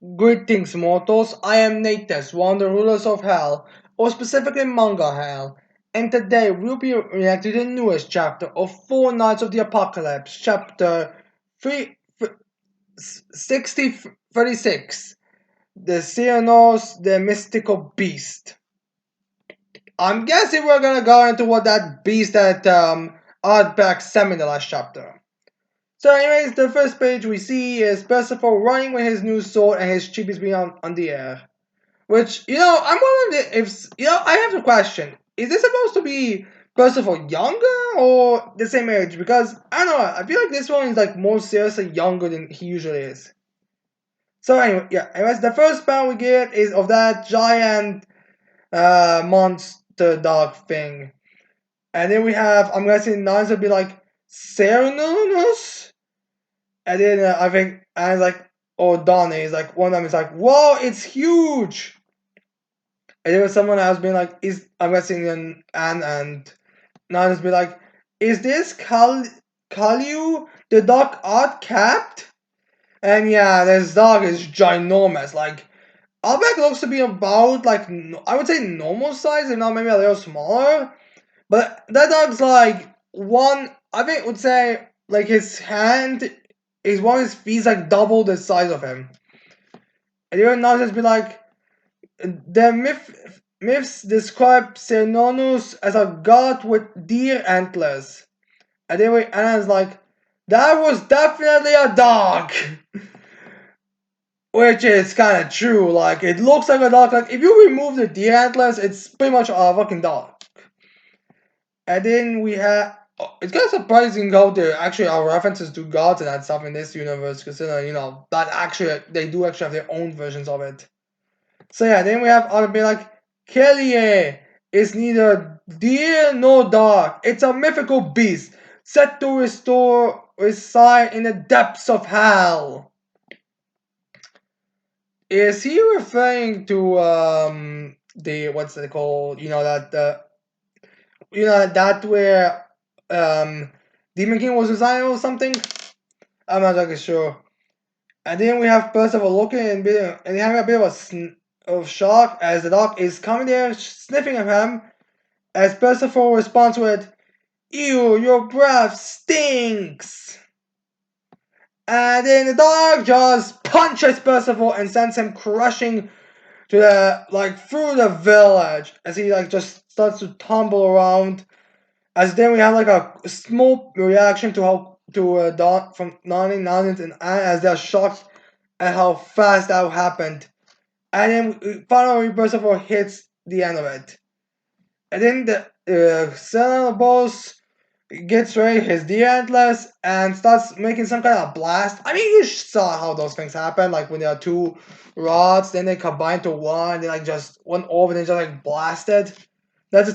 Greetings, mortals. I am Natus, one of the rulers of Hell, or specifically Manga Hell, and today we'll be reacting to the newest chapter of Four Nights of the Apocalypse, chapter 36, the Cernunnos, the Mystical Beast. I'm guessing we're gonna go into what that beast that Ardbeg sent me in the last chapter. So anyways, the first page we see is Percival running with his new sword and his chip is being on the air. Which, I'm wondering if, I have a question. Is this supposed to be Percival younger or the same age? Because, I don't know, I feel like this one is like more seriously younger than he usually is. So anyway, anyways, the first panel we get is of that giant monster dog thing. And then we have, I'm guessing Nines would be like Cernunnos. And then I think, and it's like, or Donnie is like, one of them is like, whoa, it's huge! And there was someone else being like, I'm guessing Anne and Nines be like, is this Kaliu, the dog art capped? And yeah, this dog is ginormous. Like, Outback looks to be about, like, I would say normal size, if not maybe a little smaller. But that dog's like I think would say, like, his hand is one of his feet like double the size of him. And even now just be like, the myths describe Cernunnos as a god with deer antlers. And then Anna's like, that was definitely a dog! Which is kind of true. Like, it looks like a dog. Like, if you remove the deer antlers, it's pretty much a fucking dog. And then we have. It's kind of surprising how there actually are references to gods and that stuff in this universe, considering, that actually they do actually have their own versions of it. So yeah, then we have other be like, Kelly is neither deer nor dog. It's a mythical beast set to reside in the depths of hell. Is he referring to the what's it called? That where Demon King was residing or something? I'm not exactly sure. And then we have Percival looking and having a bit of shock as the dog is coming there sniffing at him. As Percival responds with, "Ew, your breath stinks!" And then the dog just punches Percival and sends him crushing to through the village as he just starts to tumble around. As then we have a small reaction to how Don from Nani and Anne as they're shocked at how fast that happened. And then finally Percival hits the end of it. And then the Sentinel boss gets ready his deer antlers and starts making some kind of blast. I mean, you saw how those things happen, like when there are two rods, then they combine to one, then just one over, then just blasted. That's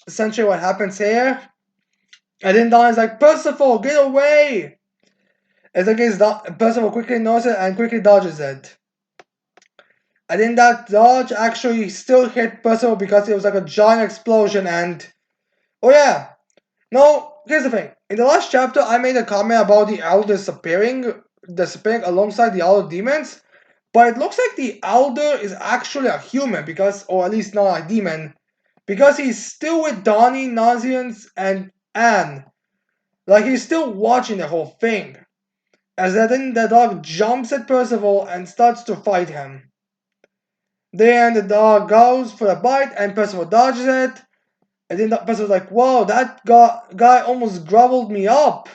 essentially what happens here. And then Don is like, Percival, get away! As Percival quickly knows it and quickly dodges it. And then that dodge actually still hit Percival because it was like a giant explosion and... Oh yeah! No, here's the thing. In the last chapter, I made a comment about the Elder disappearing alongside the other demons. But it looks like the Elder is actually a human or at least not a demon. Because he's still with Donnie, Nazians, and Anne. Like, he's still watching the whole thing. As then the dog jumps at Percival and starts to fight him. Then the dog goes for a bite and Percival dodges it. And then Percival's like, whoa, that guy almost gobbled me up.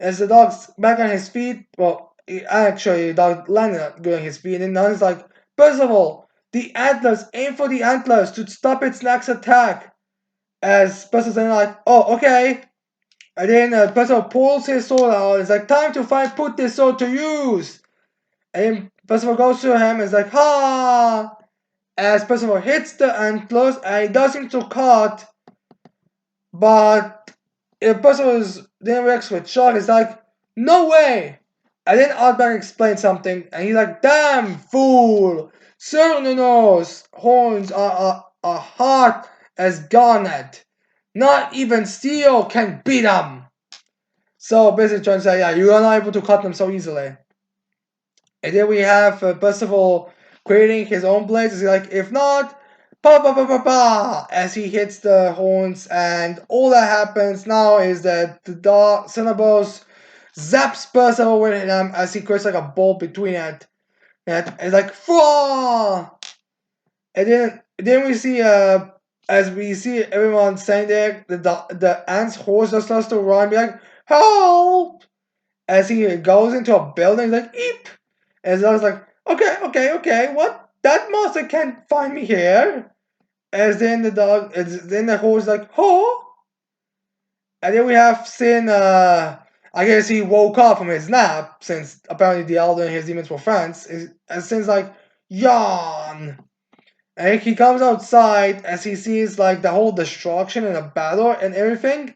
As the dog's back on his feet, the dog landed on his feet. And then Nani's like, Percival, the antlers, aim for the antlers to stop its next attack. As Percival's then like, oh, okay. And then Percival pulls his sword out. It's like, time to put this sword to use. And then Percival goes to him and is like, ha! As Percival hits the antlers and he does seem to cut. But Percival then reacts with shock. It's like, no way! And then Outback explains something and he's like, damn fool! Cernunnos' horns are hard as garnet. Not even steel can beat them. So basically trying to say, yeah, you are not able to cut them so easily. And then we have Percival creating his own blades. He's like, if not, pa pa pa pa pa, as he hits the horns, and all that happens now is that the dog Cinnabos zaps Percival with him as he creates like a ball between it. And it's like, Fwah! And then we see as we see everyone standing there, the ant's horse just starts to run, be like, help! As he goes into a building, he's like, eep! And I was like, okay, what? That monster can't find me here. Then the horse is like, huh? And then we have Sin, I guess he woke up from his nap, since apparently the Elder and his demons were friends. And Sin's like, yawn. And he comes outside as he sees like the whole destruction and the battle and everything.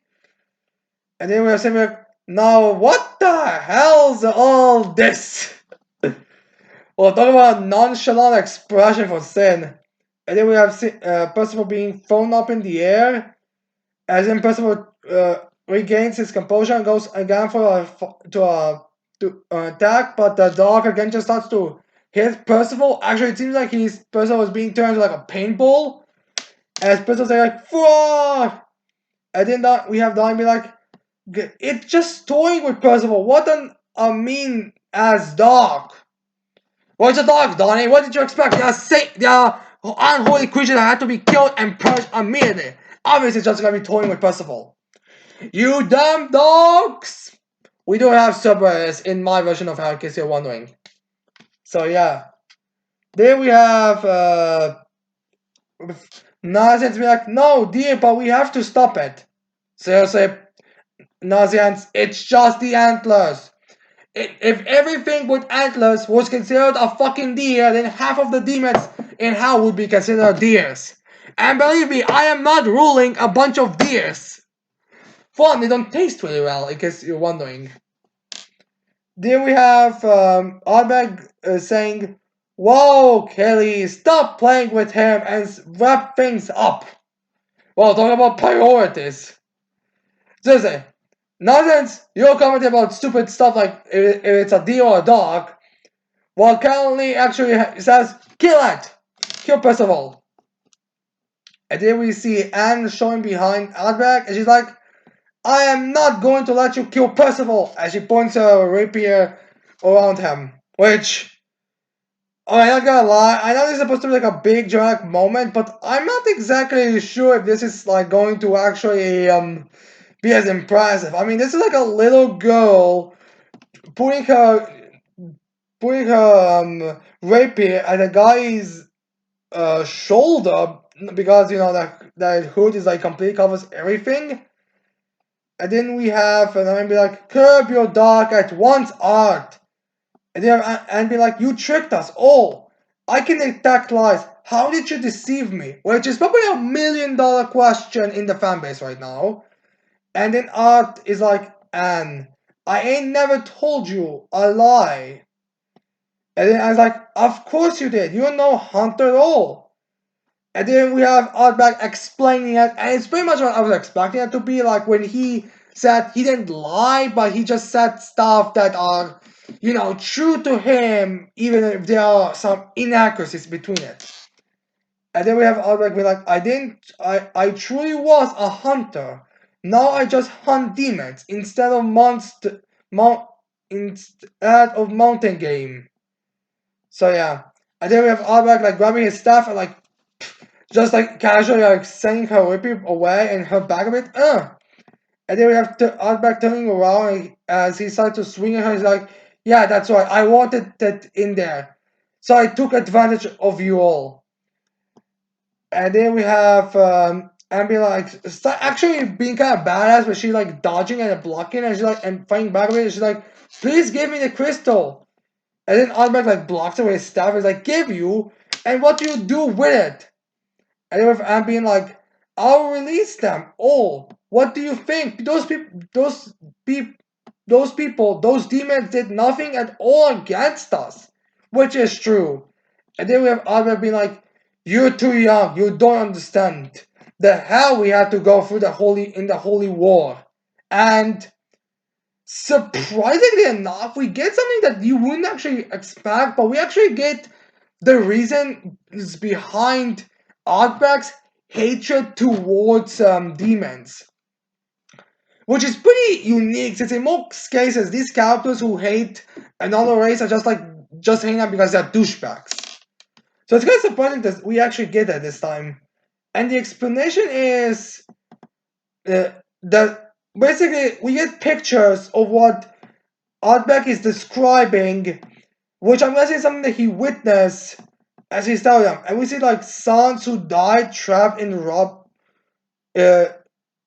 And then we have Sin like, now what the hell's all this? Well, talk about a nonchalant expression for Sin. And then we have Percival being thrown up in the air. As in Percival regains his composure and goes again to attack, but the dog again just starts to hit Percival. Actually, it seems like Percival is being turned into like a paintball. As Percival's like, Fuck! And then we have Don be like, it's just toying with Percival. What a mean ass dog. What's a dog, Donnie? What did you expect? They are unholy creatures that had to be killed and purged immediately. Obviously, it's just gonna be toying with Percival. You damn dogs! We do have subways in my version of how in case you're wondering. So yeah. Then we have Nazians be like, no, dear, but we have to stop it. Seriously, Nazians, it's just the antlers. If everything with antlers was considered a fucking deer, then half of the demons in hell would be considered deers. And believe me, I am not ruling a bunch of deers. Fun, they don't taste really well, in case you're wondering. Then we have Ardbeg saying, whoa, Kelly, stop playing with him and wrap things up. Well, talk about priorities. Seriously, nonsense, you're commenting about stupid stuff like if it's a deer or a dog, while Callie actually says, kill it! Kill Percival. And then we see Anne showing behind Ardbeg, and she's like, I am not going to let you kill Percival, as she points her rapier around him. Which, I'm not gonna lie, I know this is supposed to be like a big dramatic moment, but I'm not exactly sure if this is like going to actually be as impressive. I mean, this is like a little girl putting her rapier at a guy's shoulder, because you know that hood is like completely covers everything. And then we have and be like, curb your dark at once, Art. And then and be like, you tricked us all. I can detect lies. How did you deceive me? Which is probably $1 million question in the fan base right now. And then Art is like, Anne, I ain't never told you a lie. And then I was like, of course you did. You're no hunter at all. And then we have Art back explaining it, and it's pretty much what I was expecting it to be, like when he said he didn't lie, but he just said stuff that are, you know, true to him, even if there are some inaccuracies between it. And then we have Art back be like, I truly was a hunter. Now I just hunt demons instead of instead of mountain game. So yeah. And then we have Albrecht like grabbing his staff and like just like casually like sending her whippy away and her back a bit. And then we have Albrecht turning around as he started to swing at her. He's like, yeah, that's right. I wanted that in there. So I took advantage of you all. And then we have Ambi like actually being kind of badass, but she's like dodging and blocking, and she's like and fighting back a bit. And she's like, please give me the crystal. And then Albrecht like blocks her with his staff. He's like, give you? And what do you do with it? And then with Anne being like, I'll release them all. What do you think? Those demons did nothing at all against us. Which is true. And then we have Albert being like, you're too young, you don't understand. The hell we had to go through in the holy war. And surprisingly enough, we get something that you wouldn't actually expect, but we actually get the reason is behind Outback's hatred towards demons, which is pretty unique since in most cases these characters who hate another race are just like just hanging out because they're douchebags. So it's kind of surprising that we actually get that this time, and the explanation is that basically we get pictures of what Outback is describing, which I'm guessing is something that he witnessed as he's telling them. And we see like sons who died trapped uh,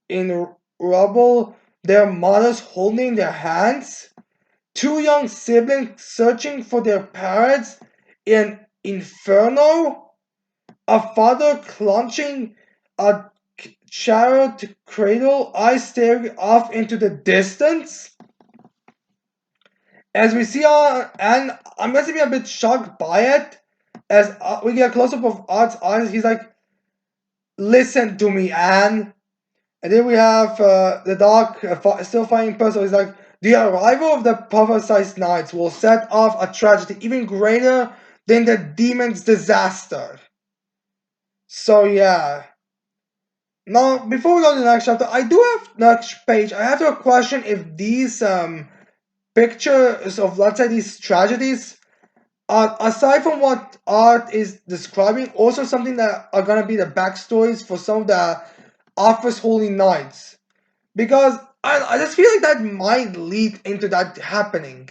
in rubble, their mothers holding their hands, two young siblings searching for their parents in inferno, a father clutching a charred cradle, eyes staring off into the distance. As we see and I'm guessing a bit shocked by it, as we get a close up of Art's eyes, he's like, "Listen to me, Anne." And then we have the dog still fighting puzzle. He's like, "The arrival of the prophesized knights will set off a tragedy even greater than the demon's disaster." So yeah. Now, before we go to the next chapter, I do have next page. I have to question if these pictures of, let's say, these tragedies, aside from what Art is describing, also something that are gonna be the backstories for some of the Office Holy Knights, because I just feel like that might lead into that happening.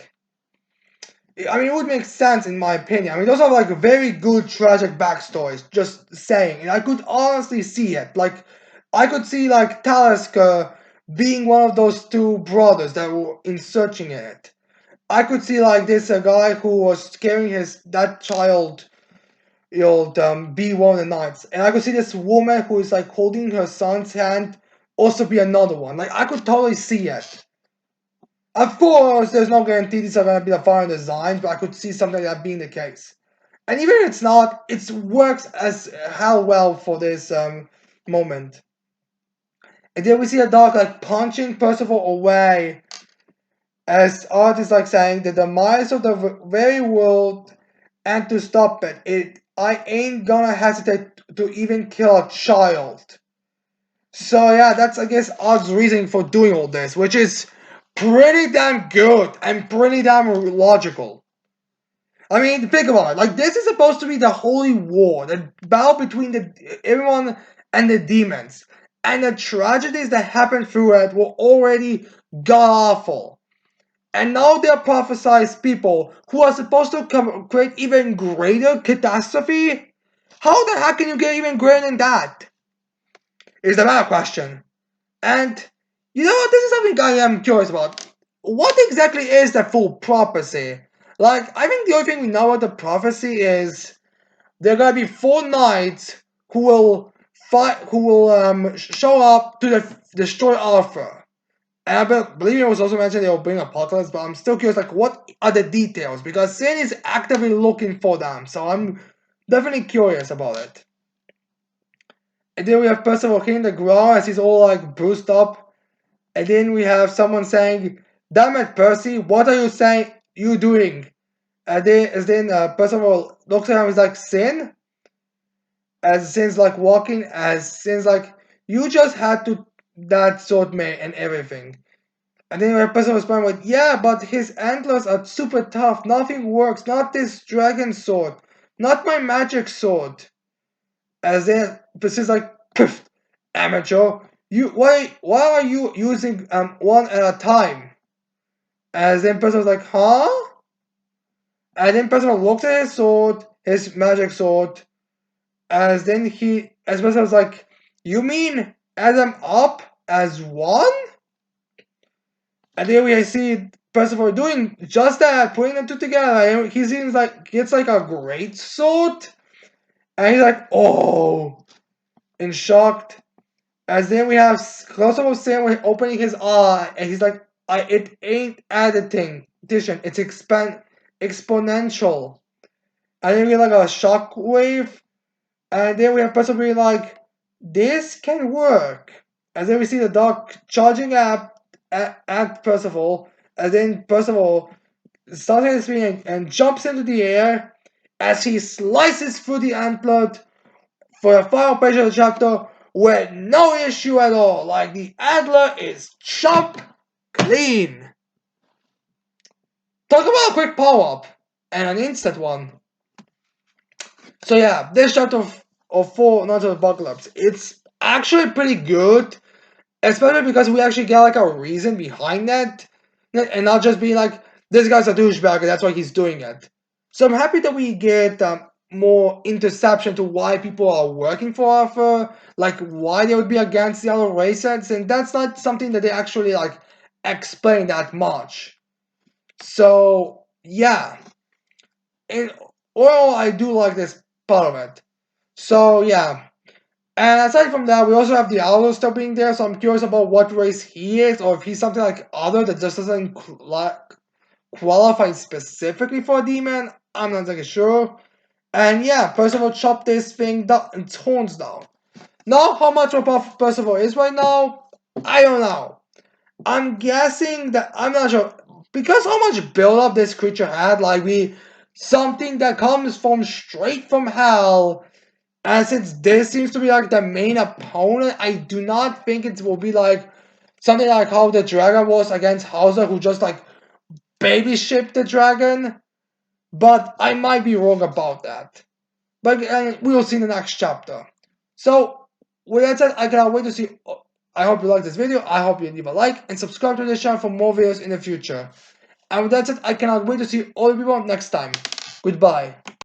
I mean, it would make sense in my opinion. I mean, those are like very good tragic backstories. Just saying, and I could honestly see it. Like, I could see like Talisker being one of those two brothers that were in searching it. I could see like this a guy who was carrying his that child, be one of the knights, and I could see this woman who is like holding her son's hand also be another one. Like I could totally see it. Of course, there's no guarantee these are gonna be the final designs, but I could see something like that being the case. And even if it's not, it works as hell well for this moment. And then we see a dog like punching Percival away, as Art is like saying the demise of the very world, and to stop it, I ain't gonna hesitate to even kill a child. So yeah, that's I guess Art's reasoning for doing all this, which is pretty damn good and pretty damn logical. I mean, think about it. Like this is supposed to be the holy war, the battle between the everyone and the demons, and the tragedies that happened through it were already god awful. And now they're prophesized people who are supposed to create even greater catastrophe? How the heck can you get even greater than that? Is the better question. And you know what? This is something I am curious about. What exactly is the full prophecy? Like, I think the only thing we know about the prophecy is there are gonna be four knights who will show up to destroy Arthur. And I believe it was also mentioned they will bring Apocalypse, but I'm still curious, like, what are the details? Because Sin is actively looking for them, so I'm definitely curious about it. And then we have Percival hitting the ground as he's all, like, bruised up. And then we have someone saying, "Damn it, Percy, what are you saying, you doing?" And then Percival looks at him and is like, "Sin?" As Sin's, like, walking, as Sin's like, "You just had to that sword man and everything." And then the person was responding with, "Yeah, but his antlers are super tough. Nothing works. Not this dragon sword. Not my magic sword." As then Percy's like, "Pff, amateur. Why are you using one at a time?" As then person was like, "Huh?" And then person looked at his sword, his magic sword, as person was like, "You mean add them up as one?" And then we see Percival doing just that, putting them two together. And he seems like gets like a great sword, and he's like, "Oh," in shocked. As then we have close-up of Sam opening his eye, and he's like, "It ain't addition. It's exponential." And then we get like a shockwave, and then we have Percival being like, "This can work." And then we see the dog charging at Percival, and then first of all, starts his swing and jumps into the air as he slices through the antler for the final page of the chapter with no issue at all. Like the antler is chopped clean. Talk about a quick power up and an instant one. So yeah, this chapter of 4 Knights of the Apocalypse, it's actually pretty good, especially because we actually get like a reason behind that, and not just being like this guy's a douchebag and that's why he's doing it. So I'm happy that we get more interception to why people are working for Arthur, like why they would be against the other races, and that's not something that they actually like explain that much. So yeah, in overall, I do like this part of it. So yeah, and aside from that, we also have the Owl still being there. So I'm curious about what race he is, or if he's something like other that just doesn't qualify specifically for a demon. I'm not exactly sure. And yeah, Percival chopped this thing down its horns down. Now, how much of a Percival is right now, I don't know. I'm guessing that I'm not sure because how much build up this creature had. Like we something that comes from straight from hell. And since this seems to be like the main opponent, I do not think it will be like something like how the dragon was against Hauser, who just like baby shipped the dragon. But I might be wrong about that. But we will see in the next chapter. So, with that said, I cannot wait to see. I hope you like this video. I hope you leave a like and subscribe to this channel for more videos in the future. And with that said, I cannot wait to see all the people next time. Goodbye.